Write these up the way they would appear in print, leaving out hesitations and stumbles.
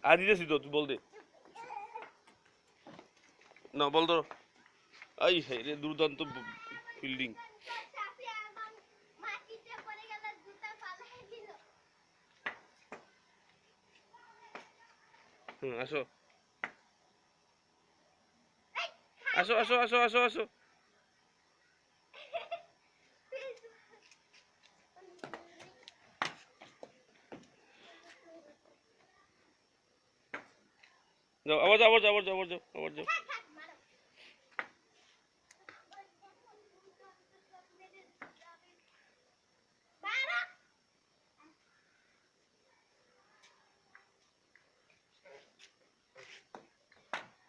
আর দিতেছি তো তুই বল দে না বল তো এই রে দুর্দান্ত ফিল্ডিং আসো আসো আসো আসো আসো আসো যাও আবার যাও আবার যাও আবার যাও আবার যাও আবার যাও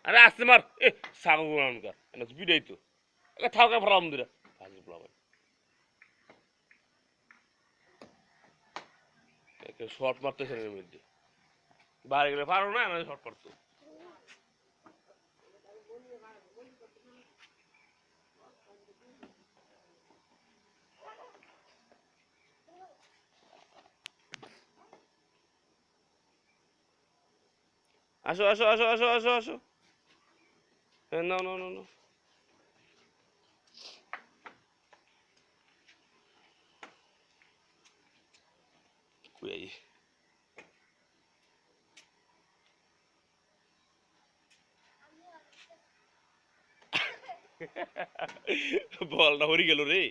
আরে আসতে মার এ ছাগল গুলানকার এটা বিদায় তো এ থাকা ফরাম দিরা ফাজিল বলা একে শর্ট মারতেছে এর মধ্যে বাইরে গেলে পারো না না শর্ট মারতো আসো আসো আসো আসো আসো আসো নাও নাও নাও নাও কুয়াই বলটা হরি গেল রে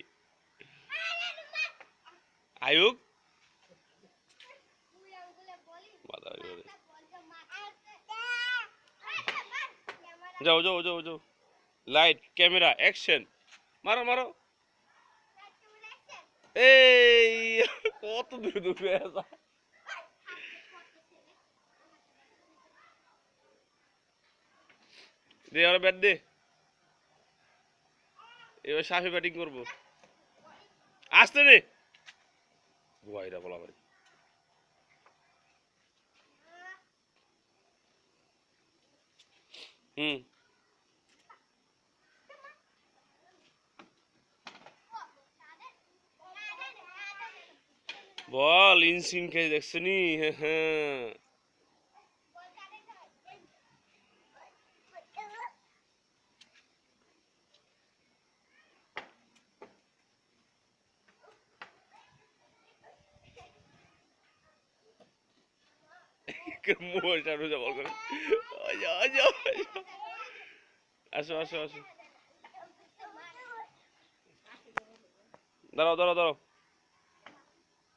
আয়ুক বাধা হয়ে গেল রে। যাও যাও যাও যাও লাইট ক্যামেরা অ্যাকশন মারো মারো এই কত দূর দূরে আসা দে আর ব্যাট দে এবার সাফে ব্যাটিং করবো আসতে রে বুয়াইরা বলা ভাই হুম বল ইনসিন খেয়ে দেখছো নি হ্যাঁ মোটা রোজা বল করে আসো আসো আসো দাঁড়াও দাঁড়াও দাঁড়াও